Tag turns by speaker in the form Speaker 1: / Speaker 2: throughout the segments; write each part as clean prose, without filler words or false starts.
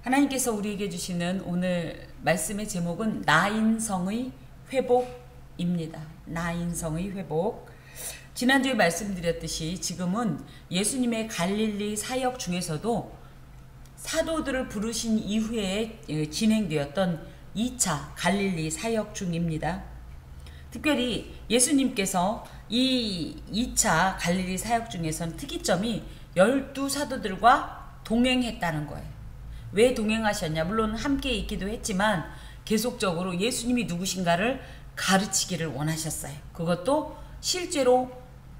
Speaker 1: 하나님께서 우리에게 주시는 오늘 말씀의 제목은 나인성의 회복입니다. 나인성의 회복. 지난주에 말씀드렸듯이 지금은 예수님의 갈릴리 사역 중에서도 사도들을 부르신 이후에 진행되었던 2차 갈릴리 사역 중입니다. 특별히 예수님께서 이 2차 갈릴리 사역 중에서는 특이점이 12사도들과 동행했다는 거예요. 왜 동행하셨냐? 물론 함께 있기도 했지만 계속적으로 예수님이 누구신가를 가르치기를 원하셨어요. 그것도 실제로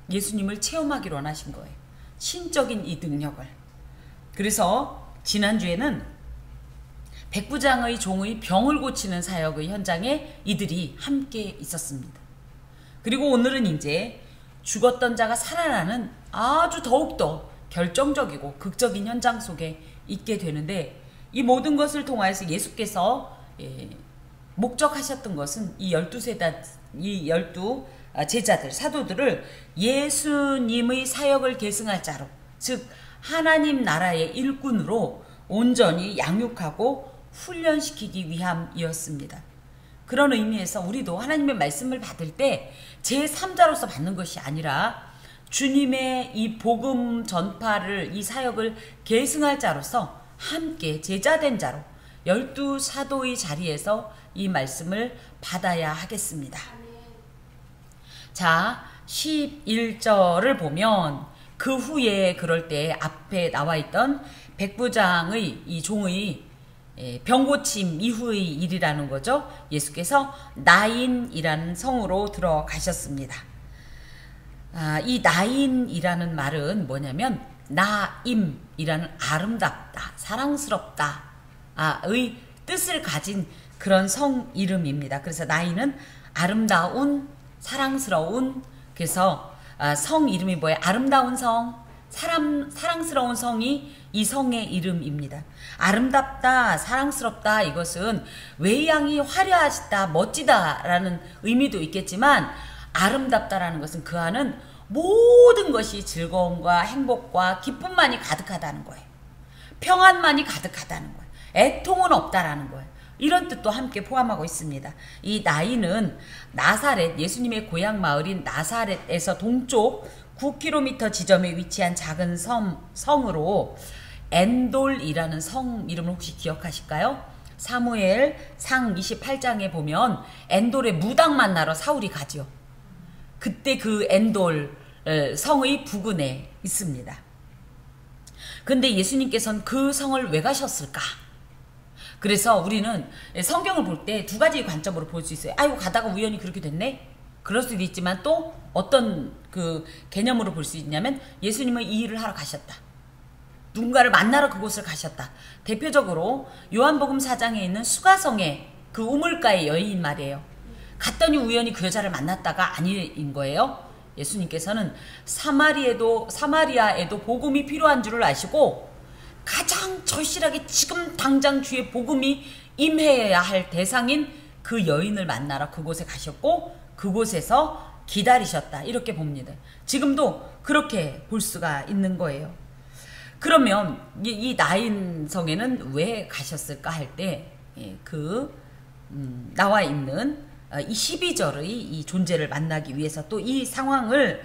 Speaker 1: 예수님을 체험하기를 원하신 거예요. 신적인 이 능력을. 그래서 지난주에는 백부장의 종의 병을 고치는 사역의 현장에 이들이 함께 있었습니다. 그리고 오늘은 이제 죽었던 자가 살아나는 아주 더욱더 결정적이고 극적인 현장 속에 있게 되는데, 이 모든 것을 통하여서 예수께서 목적하셨던 것은 이 12 제자들, 사도들을 예수님의 사역을 계승할 자로, 즉 하나님 나라의 일꾼으로 온전히 양육하고 훈련시키기 위함이었습니다. 그런 의미에서 우리도 하나님의 말씀을 받을 때 제3자로서 받는 것이 아니라 주님의 이 복음 전파를, 이 사역을 계승할 자로서 함께 제자된 자로 12사도의 자리에서 이 말씀을 받아야 하겠습니다. 자, 11절을 보면 그 후에 그럴 때 앞에 나와 있던 백부장의 이 종의 병고침 이후의 일이라는 거죠. 예수께서 나인이라는 성으로 들어가셨습니다. 이 나인이라는 말은 뭐냐면 나임이라는 아름답다, 사랑스럽다의 뜻을 가진 그런 성 이름입니다. 그래서 나인은 아름다운, 사랑스러운, 그래서 성 이름이 뭐예요? 아름다운 성, 사랑스러운 성이 이 성의 이름입니다. 아름답다, 사랑스럽다, 이것은 외양이 화려하다, 멋지다라는 의미도 있겠지만, 아름답다라는 것은 그 안은 모든 것이 즐거움과 행복과 기쁨만이 가득하다는 거예요. 평안만이 가득하다는 거예요. 애통은 없다라는 거예요. 이런 뜻도 함께 포함하고 있습니다. 이 나인은 나사렛, 예수님의 고향 마을인 나사렛에서 동쪽 9km 지점에 위치한 작은 성으로 엔돌이라는 성 이름을 혹시 기억하실까요? 사무엘 상 28장에 보면 엔돌의 무당 만나러 사울이 가지요. 그때 그 엔돌 성의 부근에 있습니다. 근데 예수님께서는 그 성을 왜 가셨을까? 그래서 우리는 성경을 볼 때 두 가지 관점으로 볼 수 있어요. 아이고, 가다가 우연히 그렇게 됐네? 그럴 수도 있지만 또 어떤 그 개념으로 볼 수 있냐면 예수님은 이 일을 하러 가셨다. 누군가를 만나러 그곳을 가셨다. 대표적으로 요한복음 4장에 있는 수가성의 그 우물가의 여인 말이에요. 갔더니 우연히 그 여자를 만났다가 아닌 거예요. 예수님께서는 사마리아에도 복음이 필요한 줄을 아시고 가장 절실하게 지금 당장 주의 복음이 임해야 할 대상인 그 여인을 만나러 그곳에 가셨고 그곳에서 기다리셨다, 이렇게 봅니다. 지금도 그렇게 볼 수가 있는 거예요. 그러면 이 나인성에는 왜 가셨을까 할 때 나와 있는 이 12절의 이 존재를 만나기 위해서, 또 이 상황을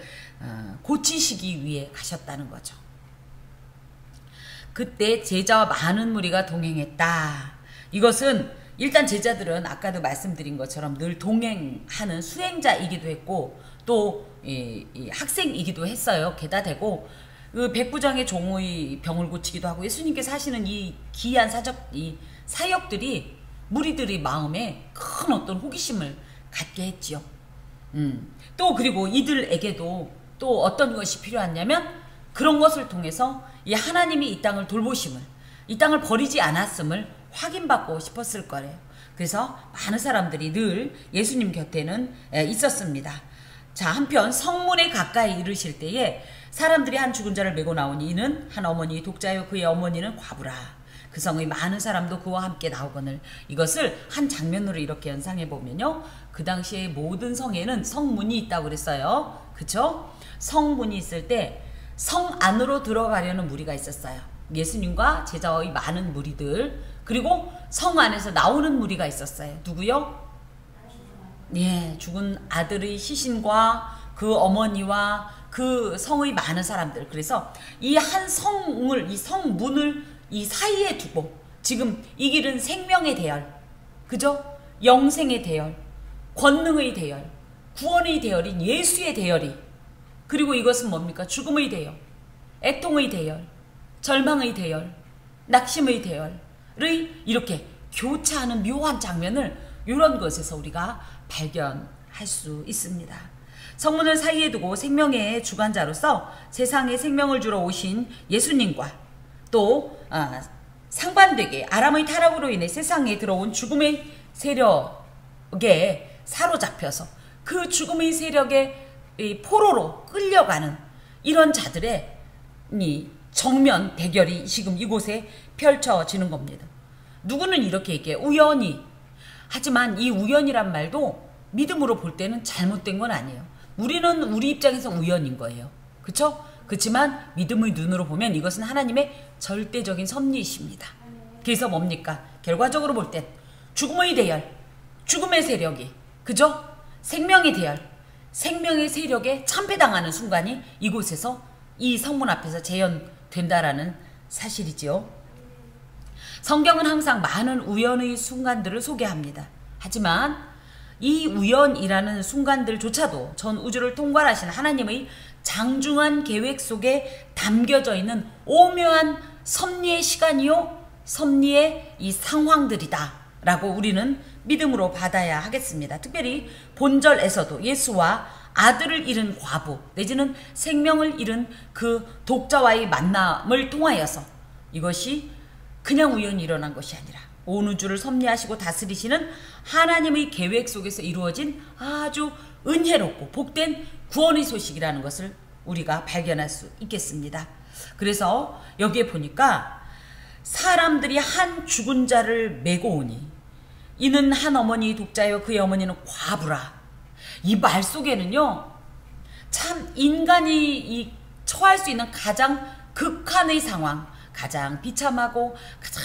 Speaker 1: 고치시기 위해 가셨다는 거죠. 그때 제자와 많은 무리가 동행했다. 이것은 일단 제자들은 아까도 말씀드린 것처럼 늘 동행하는 수행자이기도 했고 또 학생이기도 했어요. 게다 대고 그 백부장의 종의 병을 고치기도 하고 예수님께서 하시는 이 기이한 이 사역들이 무리들의 마음에 큰 어떤 호기심을 갖게 했지요. 또 그리고 이들에게도 또 어떤 것이 필요하냐면 그런 것을 통해서 이 하나님이 이 땅을 돌보심을, 이 땅을 버리지 않았음을 확인받고 싶었을 거래요. 그래서 많은 사람들이 늘 예수님 곁에는 있었습니다. 자, 한편 성문에 가까이 이르실 때에 사람들이 한 죽은 자를 메고 나오니 이는 한 어머니 독자요 그의 어머니는 과부라. 그 성의 많은 사람도 그와 함께 나오거늘. 이것을 한 장면으로 이렇게 연상해 보면요, 그 당시에 모든 성에는 성문이 있다고 그랬어요. 그쵸? 성문이 있을 때 성 안으로 들어가려는 무리가 있었어요. 예수님과 제자의 많은 무리들, 그리고 성 안에서 나오는 무리가 있었어요. 누구요? 예, 죽은 아들의 시신과 그 어머니와 그 성의 많은 사람들. 그래서 이 한 성을, 이 성문을 이 사이에 두고 지금 이 길은 생명의 대열, 그죠? 영생의 대열, 권능의 대열, 구원의 대열인 예수의 대열이, 그리고 이것은 뭡니까? 죽음의 대열, 애통의 대열, 절망의 대열, 낙심의 대열의 이렇게 교차하는 묘한 장면을 이런 것에서 우리가 발견할 수 있습니다. 성문을 사이에 두고 생명의 주관자로서 세상에 생명을 주러 오신 예수님과 또 상반되게 아람의 타락으로 인해 세상에 들어온 죽음의 세력에 사로잡혀서 그 죽음의 세력의 포로로 끌려가는 이런 자들의 이 정면 대결이 지금 이곳에 펼쳐지는 겁니다. 누구는 이렇게 얘기해요. 우연히. 하지만 이 우연이란 말도 믿음으로 볼 때는 잘못된 건 아니에요. 우리는 우리 입장에서 우연인 거예요. 그렇죠? 그렇지만 믿음의 눈으로 보면 이것은 하나님의 절대적인 섭리이십니다. 그래서 뭡니까? 결과적으로 볼 땐 죽음의 대열, 죽음의 세력이, 그죠? 생명의 대열, 생명의 세력에 참패당하는 순간이 이곳에서 이 성문 앞에서 재현된다라는 사실이지요. 성경은 항상 많은 우연의 순간들을 소개합니다. 하지만 이 우연이라는 순간들조차도 전 우주를 통괄하신 하나님의 장중한 계획 속에 담겨져 있는 오묘한 섭리의 시간이요, 섭리의 이 상황들이다 라고 우리는 믿음으로 받아야 하겠습니다. 특별히 본절에서도 예수와 아들을 잃은 과부 내지는 생명을 잃은 그 독자와의 만남을 통하여서 이것이 그냥 우연히 일어난 것이 아니라 온 우주를 섭리하시고 다스리시는 하나님의 계획 속에서 이루어진 아주 은혜롭고 복된 구원의 소식이라는 것을 우리가 발견할 수 있겠습니다. 그래서 여기에 보니까 사람들이 한 죽은 자를 메고 오니 이는 한 어머니 독자여 그의 어머니는 과부라. 이 말 속에는요, 참 인간이 처할 수 있는 가장 극한의 상황, 가장 비참하고 가장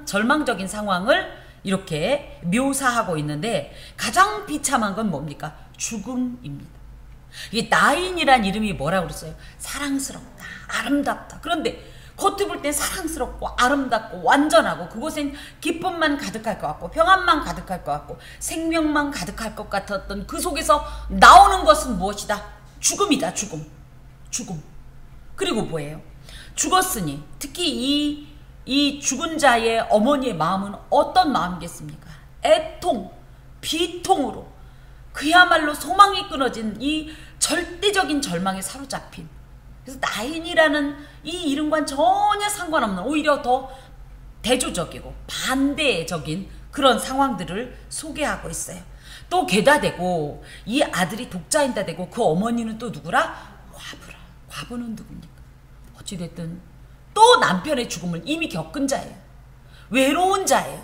Speaker 1: 절망적인 상황을 이렇게 묘사하고 있는데 가장 비참한 건 뭡니까? 죽음입니다. 이 나인이란 이름이 뭐라고 그랬어요? 사랑스럽다, 아름답다. 그런데 겉으로 볼 땐 사랑스럽고 아름답고 완전하고 그곳엔 기쁨만 가득할 것 같고 평안만 가득할 것 같고 생명만 가득할 것 같았던 그 속에서 나오는 것은 무엇이다? 죽음이다. 죽음. 그리고 뭐예요? 죽었으니 특히 이 죽은 자의 어머니의 마음은 어떤 마음이겠습니까? 애통, 비통으로 그야말로 소망이 끊어진 이 절대적인 절망에 사로잡힌, 그래서 나인이라는 이 이름과는 전혀 상관없는 오히려 더 대조적이고 반대적인 그런 상황들을 소개하고 있어요. 또 괴다 되고 이 아들이 독자인다 되고 그 어머니는 또 누구라? 과부라. 과부는 누굽니까? 어찌됐든 또 남편의 죽음을 이미 겪은 자예요. 외로운 자예요.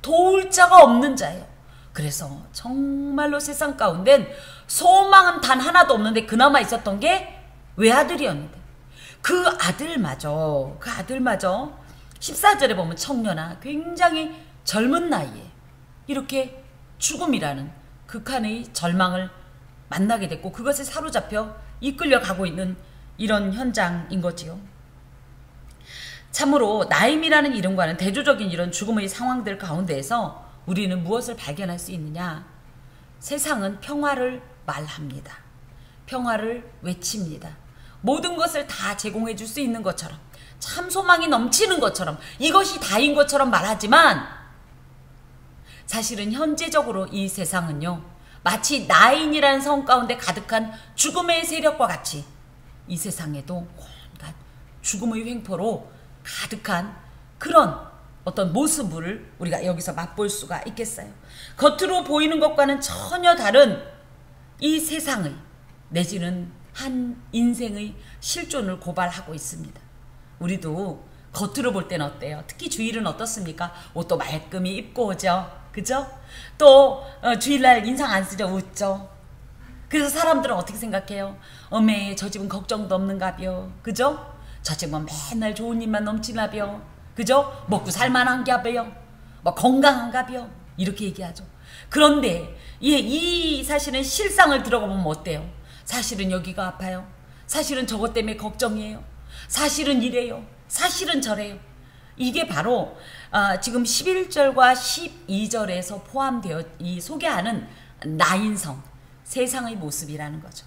Speaker 1: 도울 자가 없는 자예요. 그래서 정말로 세상 가운데는 소망은 단 하나도 없는데 그나마 있었던 게 외아들이었는데 그 아들마저 14절에 보면 청년아 굉장히 젊은 나이에 이렇게 죽음이라는 극한의 절망을 만나게 됐고 그것에 사로잡혀 이끌려가고 있는 이런 현장인 거지요. 참으로 나임이라는 이름과는 대조적인 이런 죽음의 상황들 가운데에서 우리는 무엇을 발견할 수 있느냐? 세상은 평화를 말합니다. 평화를 외칩니다. 모든 것을 다 제공해 줄 수 있는 것처럼 참 소망이 넘치는 것처럼 이것이 다인 것처럼 말하지만 사실은 현재적으로 이 세상은요 마치 나인이라는 성 가운데 가득한 죽음의 세력과 같이 이 세상에도 온갖 죽음의 횡포로 가득한 그런 어떤 모습을 우리가 여기서 맛볼 수가 있겠어요. 겉으로 보이는 것과는 전혀 다른 이 세상의 내지는 한 인생의 실존을 고발하고 있습니다. 우리도 겉으로 볼 때는 어때요? 특히 주일은 어떻습니까? 옷도 말끔히 입고 오죠. 그죠? 또 주일날 인상 안 쓰죠. 웃죠. 그래서 사람들은 어떻게 생각해요? 어메 저 집은 걱정도 없는가벼. 그죠? 저 집은 맨날 좋은 일만 넘치나벼. 그죠? 먹고 살만한가벼. 뭐 건강한가벼. 이렇게 얘기하죠. 그런데 이 사실은 실상을 들어가 보면 어때요? 사실은 여기가 아파요. 사실은 저것 때문에 걱정이에요. 사실은 이래요. 사실은 저래요. 이게 바로 지금 11절과 12절에서 포함되어 이 소개하는 나인성, 세상의 모습이라는 거죠.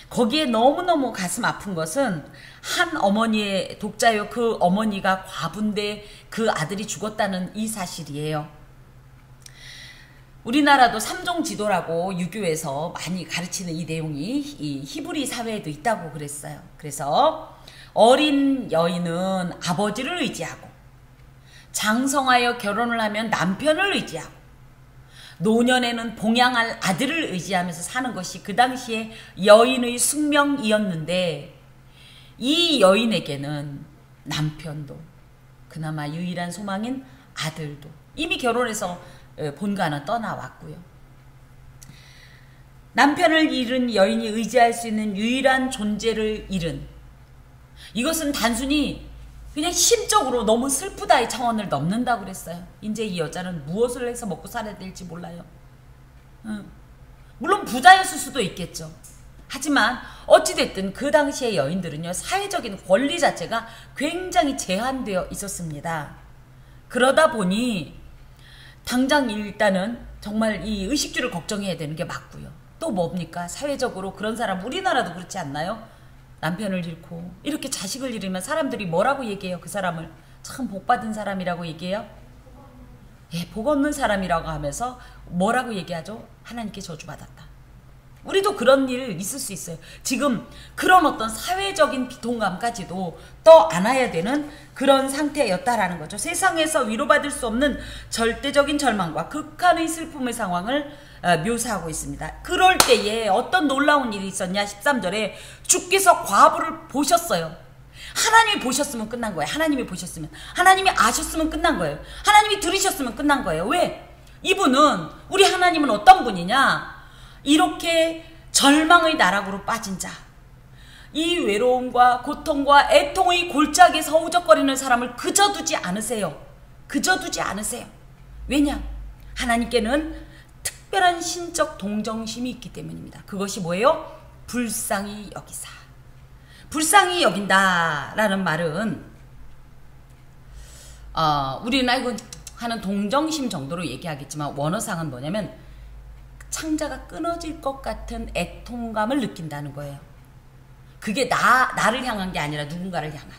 Speaker 1: 거기에 너무너무 가슴 아픈 것은 한 어머니의 독자요. 그 어머니가 과부인데 그 아들이 죽었다는 이 사실이에요. 우리나라도 삼종 지도라고 유교에서 많이 가르치는 이 내용이 이 히브리 사회에도 있다고 그랬어요. 그래서 어린 여인은 아버지를 의지하고, 장성하여 결혼을 하면 남편을 의지하고, 노년에는 봉양할 아들을 의지하면서 사는 것이 그 당시에 여인의 숙명이었는데, 이 여인에게는 남편도, 그나마 유일한 소망인 아들도 이미 결혼해서 본가는 떠나왔고요. 남편을 잃은 여인이 의지할 수 있는 유일한 존재를 잃은, 이것은 단순히 그냥 심적으로 너무 슬프다의 차원을 넘는다고 그랬어요. 이제 이 여자는 무엇을 해서 먹고 살아야 될지 몰라요. 물론 부자였을 수도 있겠죠. 하지만 어찌됐든 그 당시의 여인들은요, 사회적인 권리 자체가 굉장히 제한되어 있었습니다. 그러다 보니 당장 일단은 정말 이 의식주를 걱정해야 되는 게 맞고요. 또 뭡니까? 사회적으로 그런 사람, 우리나라도 그렇지 않나요? 남편을 잃고 이렇게 자식을 잃으면 사람들이 뭐라고 얘기해요? 그 사람을 참 복받은 사람이라고 얘기해요? 예, 복 없는 사람이라고 하면서 뭐라고 얘기하죠? 하나님께 저주받았다. 우리도 그런 일 있을 수 있어요. 지금 그런 어떤 사회적인 비통감까지도 떠 안아야 되는 그런 상태였다라는 거죠. 세상에서 위로받을 수 없는 절대적인 절망과 극한의 슬픔의 상황을 묘사하고 있습니다. 그럴 때에 어떤 놀라운 일이 있었냐? 13절에 주께서 과부를 보셨어요. 하나님이 보셨으면 끝난 거예요. 하나님이 보셨으면, 하나님이 아셨으면 끝난 거예요. 하나님이 들으셨으면 끝난 거예요. 왜? 이분은, 우리 하나님은 어떤 분이냐? 이렇게 절망의 나락으로 빠진 자, 이 외로움과 고통과 애통의 골짜기에서 허우적거리는 사람을 그저 두지 않으세요. 그저 두지 않으세요. 왜냐? 하나님께는 특별한 신적 동정심이 있기 때문입니다. 그것이 뭐예요? 불쌍히 여기사. 불쌍히 여긴다라는 말은 우리는 이거 하는 동정심 정도로 얘기하겠지만, 원어상은 뭐냐면 창자가 끊어질 것 같은 애통감을 느낀다는 거예요. 그게 나를 향한 게 아니라 누군가를 향한,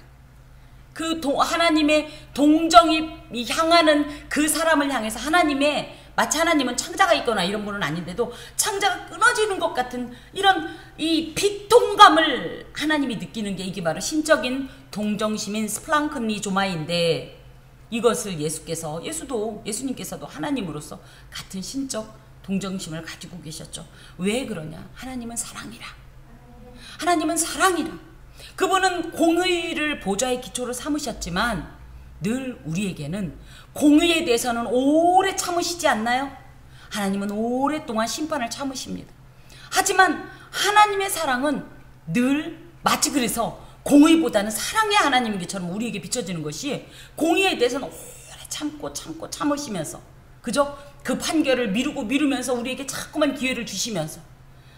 Speaker 1: 그 하나님의 동정이 향하는 그 사람을 향해서, 하나님의, 마치 하나님은 창자가 있거나 이런 분은 아닌데도 창자가 끊어지는 것 같은 이런 이 비통감을 하나님이 느끼는 게, 이게 바로 신적인 동정심인 스플랑크니조마인데, 이것을 예수님께서도 하나님으로서 같은 신적 동정심을 가지고 계셨죠. 왜 그러냐? 하나님은 사랑이라. 하나님은 사랑이라. 그분은 공의를 보좌의 기초로 삼으셨지만 늘 우리에게는 공의에 대해서는 오래 참으시지 않나요? 하나님은 오랫동안 심판을 참으십니다. 하지만 하나님의 사랑은 늘 마치 그래서 공의보다는 사랑의 하나님인 것처럼 우리에게 비춰지는 것이, 공의에 대해서는 오래 참으시면서, 그죠? 그 판결을 미루면서 우리에게 자꾸만 기회를 주시면서,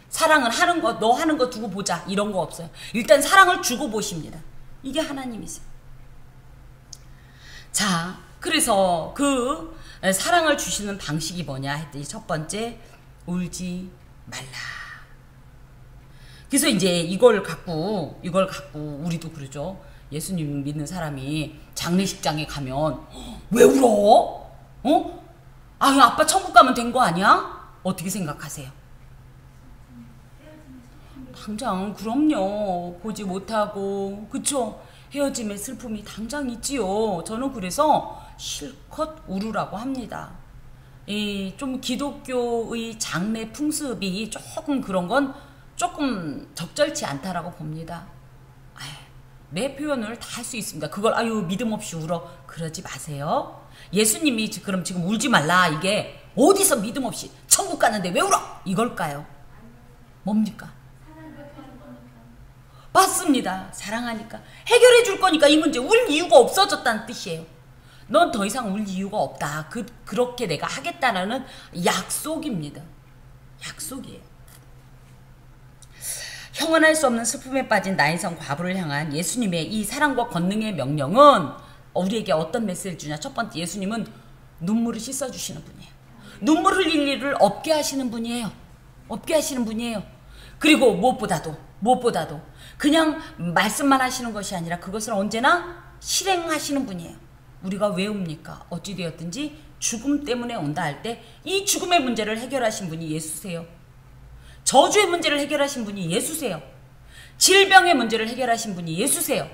Speaker 1: 사랑은 하는 거, 너 하는 거 두고 보자, 이런 거 없어요. 일단 사랑을 주고 보십니다. 이게 하나님이세요. 자, 그래서 그 사랑을 주시는 방식이 뭐냐 했더니, 첫 번째, 울지 말라. 그래서 이제 이걸 갖고 우리도 그러죠. 예수님 믿는 사람이 장례식장에 가면 왜 울어? 아빠 천국 가면 된 거 아니야? 어떻게 생각하세요? 당장, 그럼요. 보지 못하고, 그쵸? 헤어짐의 슬픔이 당장 있지요. 저는 그래서 실컷 울으라고 합니다. 좀 기독교의 장례 풍습이 조금 그런 건 조금 적절치 않다라고 봅니다. 내 표현을 다 할 수 있습니다. 그걸 믿음 없이 울어, 그러지 마세요. 예수님이 그럼 지금 울지 말라, 이게 어디서 믿음 없이 천국 가는데 왜 울어? 이걸까요? 뭡니까? 맞습니다. 사랑하니까. 해결해 줄 거니까 이 문제 울 이유가 없어졌다는 뜻이에요. 넌 더 이상 울 이유가 없다. 그렇게 내가 하겠다라는 약속입니다. 약속이에요. 형언할 수 없는 슬픔에 빠진 나인성 과부를 향한 예수님의 이 사랑과 권능의 명령은 우리에게 어떤 메시지를 주냐. 첫 번째, 예수님은 눈물을 씻어주시는 분이에요. 눈물 흘릴 일을 없게 하시는 분이에요. 없게 하시는 분이에요. 그리고 무엇보다도 그냥 말씀만 하시는 것이 아니라 그것을 언제나 실행하시는 분이에요. 우리가 왜 옵니까? 어찌되었든지 죽음 때문에 온다 할 때 이 죽음의 문제를 해결하신 분이 예수세요. 저주의 문제를 해결하신 분이 예수세요. 질병의 문제를 해결하신 분이 예수세요.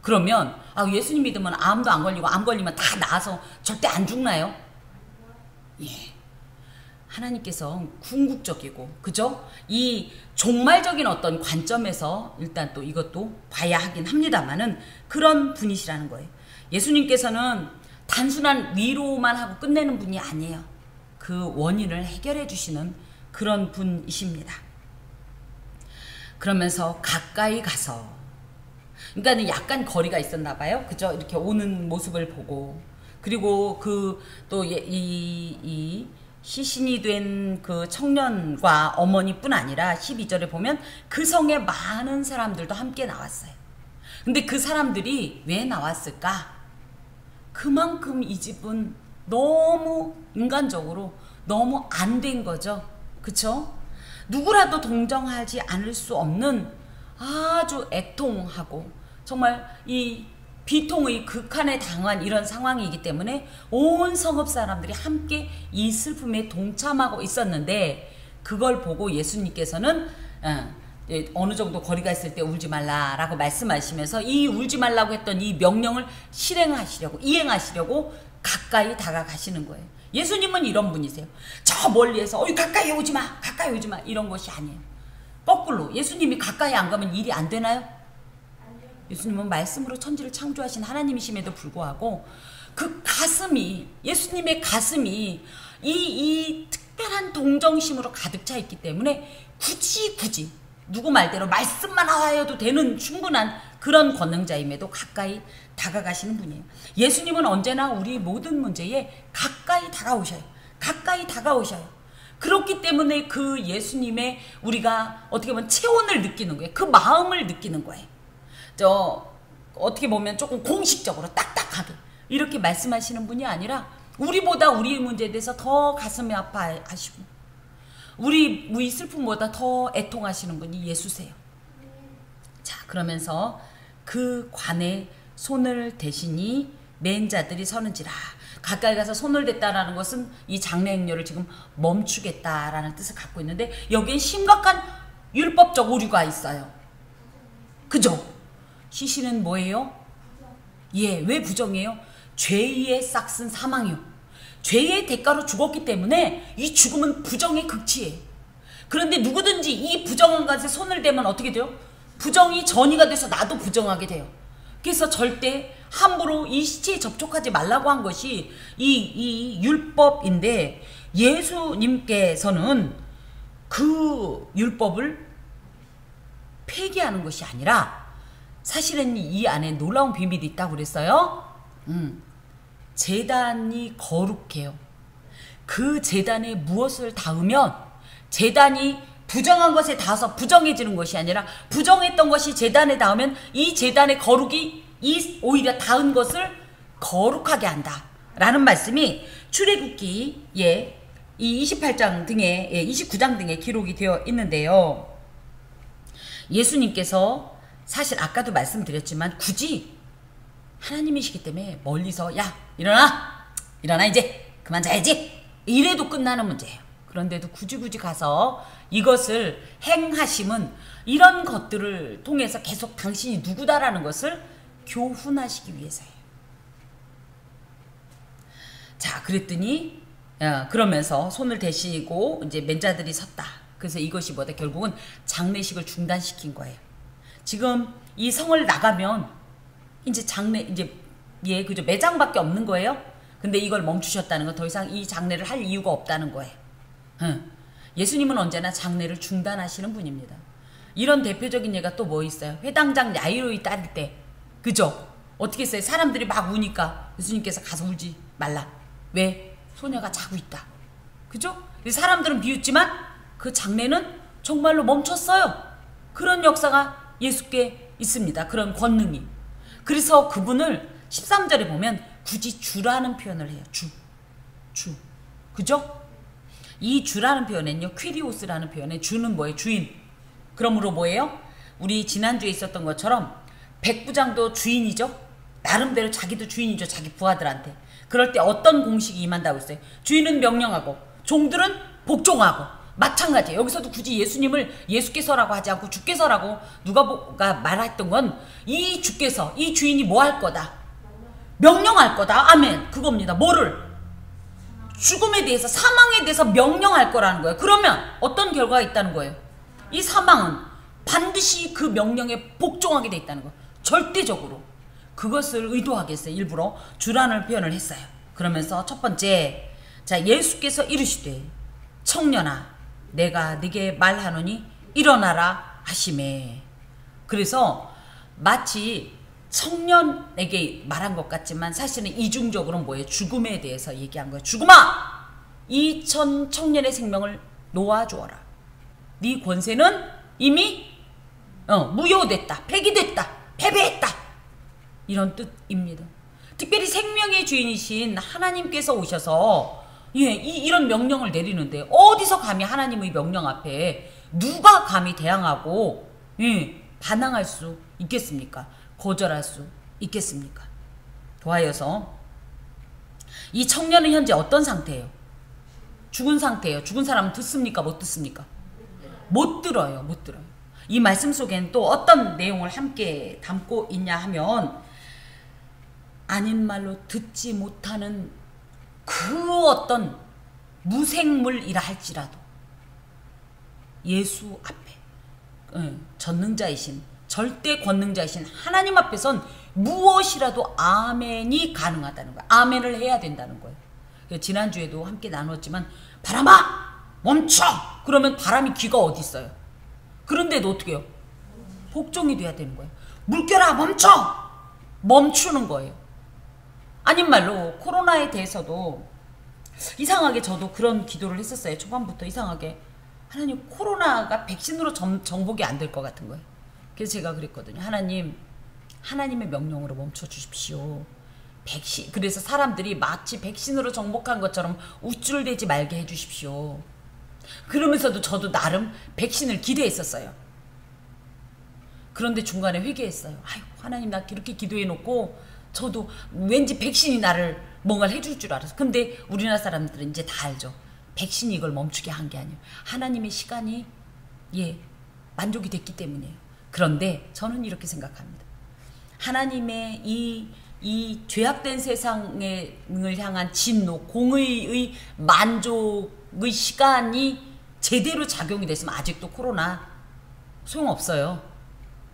Speaker 1: 그러면 예수님 믿으면 암도 안 걸리고 암 걸리면 다 나아서 절대 안 죽나요? 예. 하나님께서 궁극적이고 그죠? 이 종말적인 어떤 관점에서 일단 또 이것도 봐야 하긴 합니다만은 그런 분이시라는 거예요. 예수님께서는 단순한 위로만 하고 끝내는 분이 아니에요. 그 원인을 해결해 주시는 그런 분이십니다. 그러면서 가까이 가서, 그러니까 약간 거리가 있었나 봐요. 그죠? 이렇게 오는 모습을 보고, 그리고 또 이 시신이 된 그 청년과 어머니뿐 아니라 12절에 보면 그 성에 많은 사람들도 함께 나왔어요. 근데 그 사람들이 왜 나왔을까? 그만큼 이 집은 너무 인간적으로 너무 안 된 거죠. 그쵸? 누구라도 동정하지 않을 수 없는 아주 애통하고 정말 이 비통의 극한에 당한 이런 상황이기 때문에 온 성읍 사람들이 함께 이 슬픔에 동참하고 있었는데, 그걸 보고 예수님께서는 어느 정도 거리가 있을 때 울지 말라라고 말씀하시면서 이 울지 말라고 했던 이 명령을 이행하시려고 가까이 다가가시는 거예요. 예수님은 이런 분이세요. 저 멀리에서 가까이 오지 마 이런 것이 아니에요. 거꾸로 예수님이 가까이 안 가면 일이 안 되나요? 예수님은 말씀으로 천지를 창조하신 하나님이심에도 불구하고 그 가슴이, 예수님의 가슴이 이 특별한 동정심으로 가득 차 있기 때문에 굳이 누구 말대로 말씀만 하여도 되는 충분한 그런 권능자임에도 가까이 다가가시는 분이에요. 예수님은 언제나 우리 모든 문제에 가까이 다가오셔요. 그렇기 때문에 그 예수님의 우리가 어떻게 보면 체온을 느끼는 거예요. 그 마음을 느끼는 거예요. 어떻게 보면 조금 공식적으로 딱딱하게 이렇게 말씀하시는 분이 아니라 우리보다 우리의 문제에 대해서 더 가슴이 아파하시고 우리 슬픔보다 더 애통하시는 분이 예수세요. 자, 그러면서 그 관에 손을 대시니 맨 자들이 서는지라. 가까이 가서 손을 댔다라는 것은 이 장례 행렬을 지금 멈추겠다라는 뜻을 갖고 있는데, 여기엔 심각한 율법적 오류가 있어요. 그죠? 시신은 뭐예요? 예, 왜 부정이에요? 죄의 싹슨 사망이요. 죄의 대가로 죽었기 때문에 이 죽음은 부정의 극치예요. 그런데 누구든지 이 부정한 것에 손을 대면 어떻게 돼요? 부정이 전이가 돼서 나도 부정하게 돼요. 그래서 절대 함부로 이 시체에 접촉하지 말라고 한 것이 이 율법인데, 예수님께서는 그 율법을 폐기하는 것이 아니라 사실은 이 안에 놀라운 비밀이 있다고 그랬어요. 제단이 거룩해요. 그 제단에 무엇을 닿으면 제단이 부정한 것에 닿아서 부정해지는 것이 아니라 부정했던 것이 제단에 닿으면 이 제단의 거룩이 오히려 닿은 것을 거룩하게 한다 라는 말씀이 출애굽기에 이 28장 등에 29장 등에 기록이 되어 있는데요. 예수님께서 사실 아까도 말씀드렸지만 굳이 하나님이시기 때문에 멀리서 야 일어나 이제 그만 자야지 이래도 끝나는 문제예요. 그런데도 굳이 가서 이것을 행하심은 이런 것들을 통해서 계속 당신이 누구다라는 것을 교훈하시기 위해서예요. 자, 그랬더니 그러면서 손을 대시고 이제 맨자들이 섰다. 그래서 이것이 뭐다? 결국은 장례식을 중단시킨 거예요. 지금 이 성을 나가면 이제 그죠, 매장밖에 없는 거예요. 근데 이걸 멈추셨다는 건 더 이상 이 장례를 할 이유가 없다는 거예요. 예수님은 언제나 장례를 중단하시는 분입니다. 이런 대표적인 예가 또 뭐 있어요? 회당장 야이로의 딸일 때, 그죠? 어떻게 했어요? 사람들이 막 우니까 예수님께서 가서 울지 말라. 왜? 소녀가 자고 있다. 그죠? 사람들은 비웃지만 그 장례는 정말로 멈췄어요. 그런 역사가 예수께 있습니다. 그런 권능이. 그래서 그분을 13절에 보면 굳이 주라는 표현을 해요. 주. 그죠? 이 주라는 표현은요, 퀴리오스라는 표현에 주는 뭐예요? 주인. 그러므로 뭐예요? 우리 지난주에 있었던 것처럼 백부장도 주인이죠? 나름대로 자기도 주인이죠. 자기 부하들한테. 그럴 때 어떤 공식이 임한다고 했어요? 주인은 명령하고 종들은 복종하고. 마찬가지예요. 여기서도 굳이 예수님을 예수께서라고 하지 않고 주께서라고 누가가 말했던 건 이 주께서, 이 주인이 뭐 할 거다? 명령할 거다. 아멘. 그겁니다. 뭐를? 죽음에 대해서, 사망에 대해서 명령할 거라는 거예요. 그러면 어떤 결과가 있다는 거예요? 이 사망은 반드시 그 명령에 복종하게 돼 있다는 거예요. 절대적으로. 그것을 의도하겠어요. 일부러 주라는 표현을 했어요. 그러면서 첫 번째, 자, 예수께서 이르시되 청년아 내가 네게 말하노니 일어나라 하시매. 그래서 마치 청년에게 말한 것 같지만 사실은 이중적으로는 뭐예요? 죽음에 대해서 얘기한 거예요. 죽음아! 이 청년의 생명을 놓아주어라. 네 권세는 이미 무효됐다. 폐기됐다. 패배했다. 이런 뜻입니다. 특별히 생명의 주인이신 하나님께서 오셔서 이런 명령을 내리는데 어디서 감히 하나님의 명령 앞에 누가 감히 대항하고 반항할 수 있겠습니까? 거절할 수 있겠습니까? 더하여서 이 청년은 현재 어떤 상태예요? 죽은 상태예요. 죽은 사람은 듣습니까? 못 듣습니까? 못 들어요. 못 들어요. 이 말씀 속에는 또 어떤 내용을 함께 담고 있냐 하면 아닌 말로 듣지 못하는 그 어떤 무생물이라 할지라도 예수 앞에 전능자이신, 절대 권능자이신 하나님 앞에선 무엇이라도 아멘이 가능하다는 거예요. 아멘을 해야 된다는 거예요. 지난주에도 함께 나눴지만 바람아 멈춰! 그러면 바람이 귀가 어디 있어요? 그런데도 어떻게 해요? 복종이 돼야 되는 거예요. 물결아 멈춰! 멈추는 거예요. 아닌 말로 코로나에 대해서도 이상하게 저도 그런 기도를 했었어요. 초반부터 이상하게 하나님 코로나가 백신으로 정복이 안 될 것 같은 거예요. 그래서 제가 그랬거든요. 하나님, 하나님의 명령으로 멈춰 주십시오. 백신, 그래서 사람들이 마치 백신으로 정복한 것처럼 우쭐대지 말게 해주십시오. 그러면서도 저도 나름 백신을 기대했었어요. 그런데 중간에 회개했어요. 아이고 하나님 나 이렇게 기도해놓고 저도 왠지 백신이 나를 뭔가를 해줄 줄 알았어. 근데 우리나라 사람들은 이제 다 알죠. 백신이 이걸 멈추게 한 게 아니에요. 하나님의 시간이 만족이 됐기 때문이에요. 그런데 저는 이렇게 생각합니다. 하나님의 이 죄악된 세상을 향한 진노, 공의의 만족의 시간이 제대로 작용이 됐으면 아직도 코로나 소용없어요.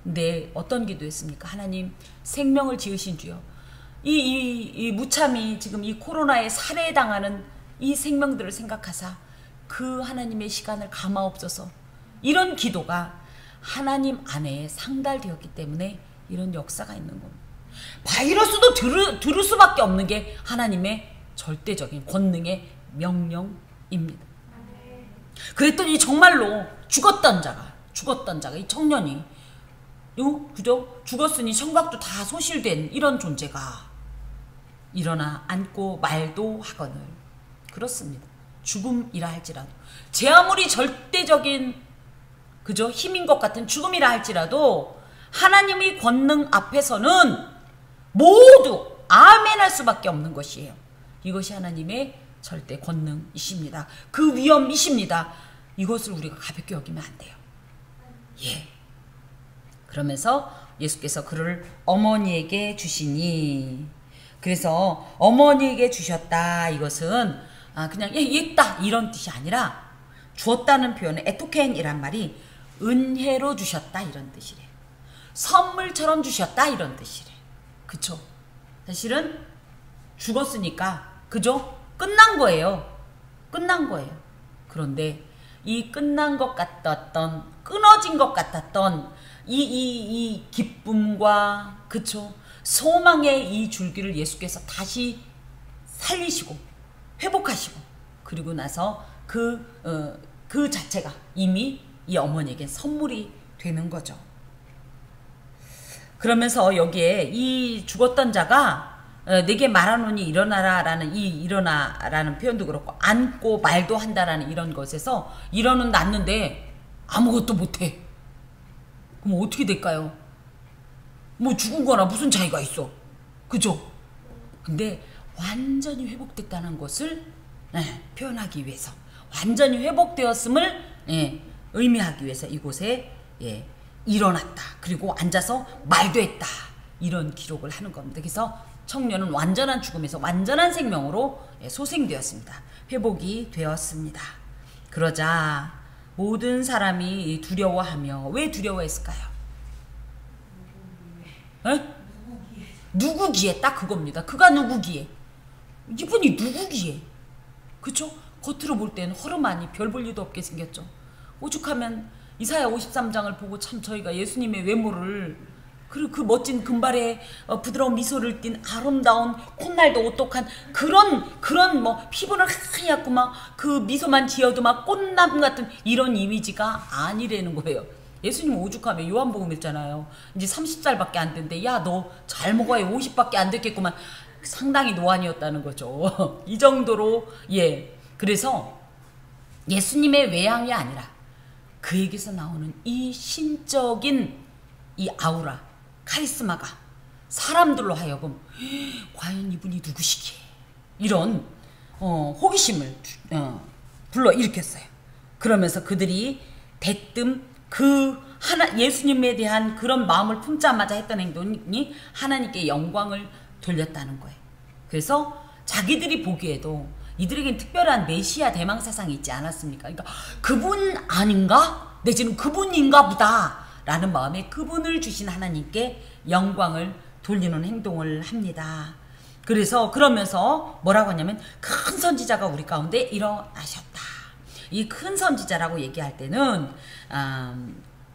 Speaker 1: 근데 어떤 기도했습니까? 하나님 생명을 지으신 주여, 이 무참히 지금 이 코로나에 살해당하는 이 생명들을 생각하사 그 하나님의 시간을 감아옵소서. 이런 기도가 하나님 안에 상달되었기 때문에 이런 역사가 있는 겁니다. 바이러스도 들을 수밖에 없는 게 하나님의 절대적인 권능의 명령입니다. 그랬더니 정말로 죽었던 자가 이 청년이 그죠? 죽었으니 청각도 다 소실된 이런 존재가 일어나 앉고 말도 하거늘. 그렇습니다. 죽음이라 할지라도 제 아무리 절대적인 그죠? 힘인 것 같은 죽음이라 할지라도 하나님의 권능 앞에서는 모두 아멘할 수밖에 없는 것이에요. 이것이 하나님의 절대 권능이십니다. 그 위엄이십니다. 이것을 우리가 가볍게 여기면 안 돼요. 그러면서 예수께서 그를 어머니에게 주시니, 그래서 어머니에게 주셨다, 이것은 그냥 있다 이런 뜻이 아니라 주었다는 표현은 에토켄이란 말이 은혜로 주셨다 이런 뜻이래요. 선물처럼 주셨다 이런 뜻이래요. 그쵸? 사실은 죽었으니까 그죠? 끝난 거예요. 끝난 거예요. 그런데 이 끝난 것 같았던 끊어진 것 같았던 이 기쁨과 그쵸 소망의 이 줄기를 예수께서 다시 살리시고 회복하시고 그리고 나서 그 자체가 이미 이 어머니에게 선물이 되는 거죠. 그러면서 여기에 이 죽었던 자가 내게 말하노니 일어나라라는 이 일어나라는 표현도 그렇고 앉고 말도 한다라는 이런 것에서 일어는 났는데 아무것도 못해. 그럼 어떻게 될까요? 뭐 죽은 거나 무슨 차이가 있어. 그죠? 근데 완전히 회복됐다는 것을 표현하기 위해서 완전히 회복되었음을 의미하기 위해서 이곳에 일어났다. 그리고 앉아서 말도 했다. 이런 기록을 하는 겁니다. 그래서 청년은 완전한 죽음에서 완전한 생명으로 소생되었습니다. 회복이 되었습니다. 그러자 모든 사람이 두려워하며 왜 두려워했을까요? 누구기에 딱 그겁니다. 그가 누구기에? 이분이 누구기에? 그쵸? 겉으로 볼 때는 허름하니 별 볼 일도 없게 생겼죠. 오죽하면 이사야 53장을 보고 참 저희가 예수님의 외모를 그리고 그 멋진 금발에 부드러운 미소를 띤 아름다운 콧날도 오똑한 그런 뭐 피부는 하얗고 막 그 미소만 지어도 막 꽃나무 같은 이런 이미지가 아니라는 거예요. 예수님 오죽하면 요한복음 읽잖아요. 이제 30살밖에 안 된대. 야, 너 잘 먹어야 50밖에 안 됐겠구만. 상당히 노안이었다는 거죠. 이 정도로 그래서 예수님의 외양이 아니라 그에게서 나오는 이 신적인 이 아우라, 카리스마가 사람들로 하여금 과연 이분이 누구시기에 이런 호기심을 불러일으켰어요. 그러면서 그들이 대뜸 예수님에 대한 그런 마음을 품자마자 했던 행동이 하나님께 영광을 돌렸다는 거예요. 그래서 자기들이 보기에도 이들에겐 특별한 메시아 대망 사상이 있지 않았습니까? 그러니까 그분 아닌가? 내지는 그분인가 보다 라는 마음에 그분을 주신 하나님께 영광을 돌리는 행동을 합니다. 그러면서 뭐라고 하냐면 큰 선지자가 우리 가운데 일어나셨다. 이 큰 선지자라고 얘기할 때는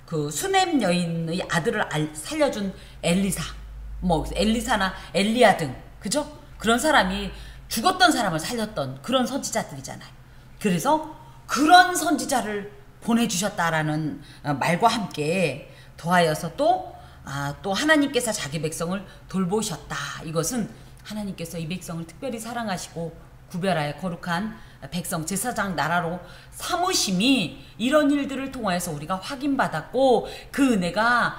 Speaker 1: 그 수넴 여인의 아들을 살려준 엘리사, 뭐 엘리사나 엘리야 등 그죠? 그런 사람이 죽었던 사람을 살렸던 그런 선지자들이잖아요. 그래서 그런 선지자를 보내주셨다라는 말과 함께 더하여서 또 하나님께서 자기 백성을 돌보셨다. 이것은 하나님께서 이 백성을 특별히 사랑하시고 구별하여 거룩한 백성 제사장 나라로 삼으심이 이런 일들을 통하여서 우리가 확인받았고 그 은혜가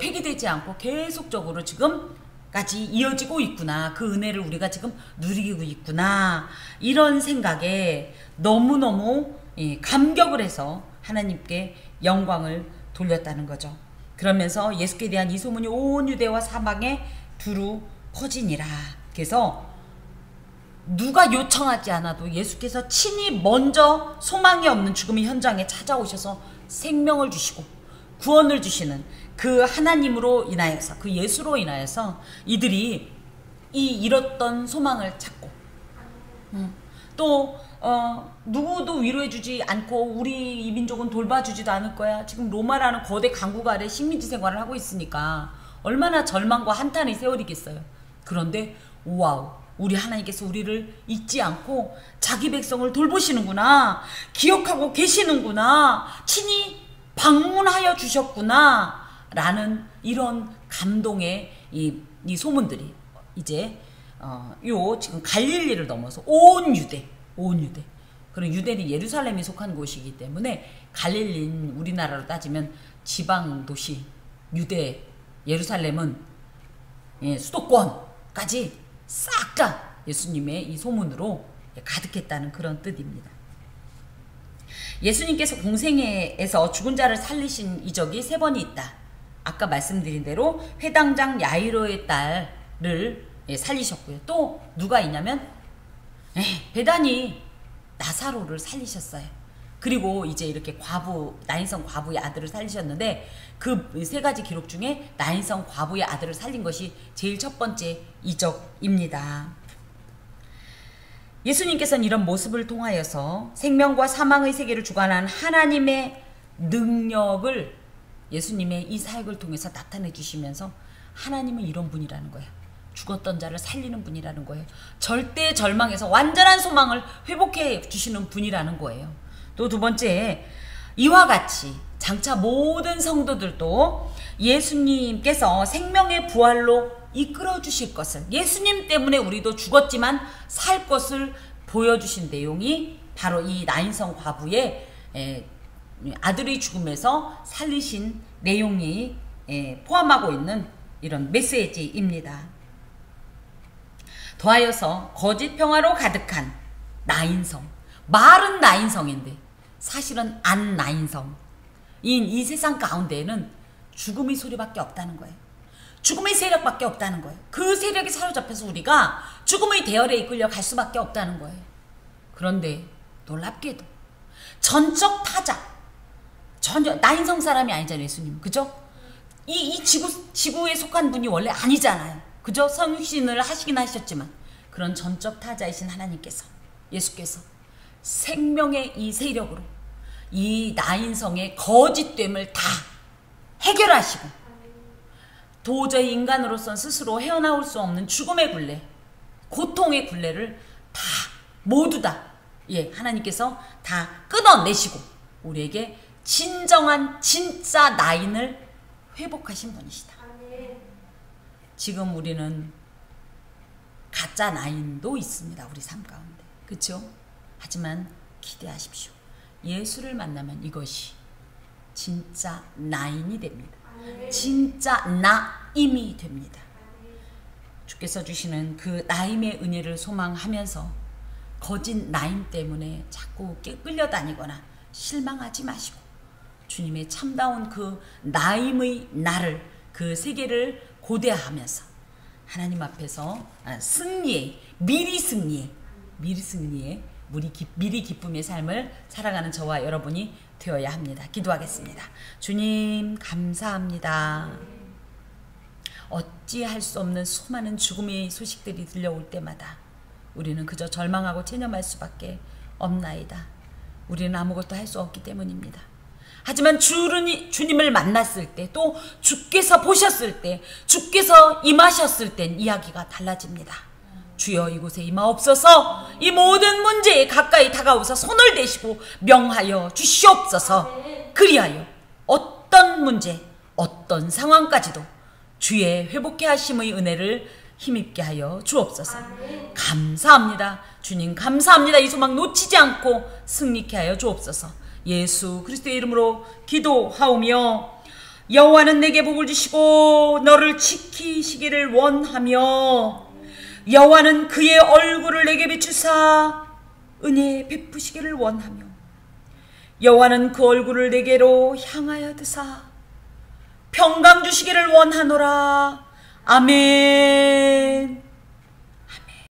Speaker 1: 폐기되지 않고 계속적으로 지금까지 이어지고 있구나. 그 은혜를 우리가 지금 누리고 있구나. 이런 생각에 너무너무 감격을 해서 하나님께 영광을 돌렸다는 거죠. 그러면서 예수께 대한 이 소문이 온 유대와 사방에 두루 퍼지니라. 그래서 누가 요청하지 않아도 예수께서 친히 먼저 소망이 없는 죽음의 현장에 찾아오셔서 생명을 주시고 구원을 주시는 그 하나님으로 인하여서 그 예수로 인하여서 이들이 이 잃었던 소망을 찾고 또 누구도 위로해주지 않고 우리 이 민족은 돌봐주지도 않을 거야. 지금 로마라는 거대 강국 아래 식민지 생활을 하고 있으니까 얼마나 절망과 한탄의 세월이겠어요. 그런데 와우, 우리 하나님께서 우리를 잊지 않고 자기 백성을 돌보시는구나, 기억하고 계시는구나, 친히 방문하여 주셨구나 라는 이런 감동의 이 소문들이 이제 지금 갈릴리를 넘어서 온 유대 그런 유대는 예루살렘이 속한 곳이기 때문에 갈릴리는 우리나라로 따지면 지방 도시 유대 예루살렘은 수도권까지 싹 다 예수님의 이 소문으로 가득했다는 그런 뜻입니다. 예수님께서 공생애에서 죽은 자를 살리신 이적이 3번이 있다. 아까 말씀드린 대로 회당장 야이로의 딸을 살리셨고요. 또 누가 있냐면 베다니 나사로를 살리셨어요. 그리고 이제 이렇게 나인성 과부의 아들을 살리셨는데 그 3가지 기록 중에 나인성 과부의 아들을 살린 것이 제일 첫 번째 이적입니다. 예수님께서는 이런 모습을 통하여서 생명과 사망의 세계를 주관한 하나님의 능력을 예수님의 이 사역을 통해서 나타내 주시면서 하나님은 이런 분이라는 거예요. 죽었던 자를 살리는 분이라는 거예요. 절대 절망에서 완전한 소망을 회복해 주시는 분이라는 거예요. 또 두 번째, 이와 같이 장차 모든 성도들도 예수님께서 생명의 부활로 이끌어 주실 것을, 예수님 때문에 우리도 죽었지만 살 것을 보여주신 내용이 바로 이 나인성 과부의 아들의 죽음에서 살리신 내용이 포함하고 있는 이런 메시지입니다. 더하여서 거짓 평화로 가득한 나인성, 말은 나인성인데 사실은 안 나인성, 이 세상 가운데에는 죽음의 소리밖에 없다는 거예요. 죽음의 세력밖에 없다는 거예요. 그 세력이 사로잡혀서 우리가 죽음의 대열에 이끌려 갈 수밖에 없다는 거예요. 그런데 놀랍게도 전적 타자, 전혀 나인성 사람이 아니잖아요, 예수님. 그죠? 이 지구에 속한 분이 원래 아니잖아요. 그죠? 성육신을 하시긴 하셨지만 그런 전적 타자이신 하나님께서, 예수께서 생명의 이 세력으로 이 나인성의 거짓됨을 다 해결하시고 도저히 인간으로선 스스로 헤어나올 수 없는 죽음의 굴레, 고통의 굴레를 다 모두 다 하나님께서 다 끊어내시고 우리에게 진정한 진짜 나인을 회복하신 분이시다. 지금 우리는 가짜 나인도 있습니다. 우리 삶 가운데. 그렇죠? 하지만 기대하십시오. 예수를 만나면 이것이 진짜 나인이 됩니다. 진짜 나임이 됩니다. 주께서 주시는 그 나임의 은혜를 소망하면서 거짓 나임 때문에 자꾸 끌려다니거나 실망하지 마시고 주님의 참다운 그 나임의 날을, 그 세계를 고대하면서 하나님 앞에서 미리 승리의 미리 기쁨의 삶을 살아가는 저와 여러분이 되어야 합니다. 기도하겠습니다. 주님 감사합니다. 어찌할 수 없는 수많은 죽음의 소식들이 들려올 때마다 우리는 그저 절망하고 체념할 수밖에 없나이다. 우리는 아무것도 할 수 없기 때문입니다. 하지만 주님을 만났을 때, 또 주께서 보셨을 때, 주께서 임하셨을 땐 이야기가 달라집니다. 주여 이곳에 임하옵소서. 이 모든 문제에 가까이 다가오서 손을 대시고 명하여 주시옵소서. 그리하여 어떤 문제, 어떤 상황까지도 주의 회복해 하심의 은혜를 힘입게 하여 주옵소서. 감사합니다. 주님 감사합니다. 이 소망 놓치지 않고 승리케 하여 주옵소서. 예수 그리스도의 이름으로 기도하오며, 여호와는 내게 복을 주시고 너를 지키시기를 원하며, 여호와는 그의 얼굴을 내게 비추사 은혜 베푸시기를 원하며, 여호와는 그 얼굴을 내게로 향하여 드사 평강 주시기를 원하노라. 아멘.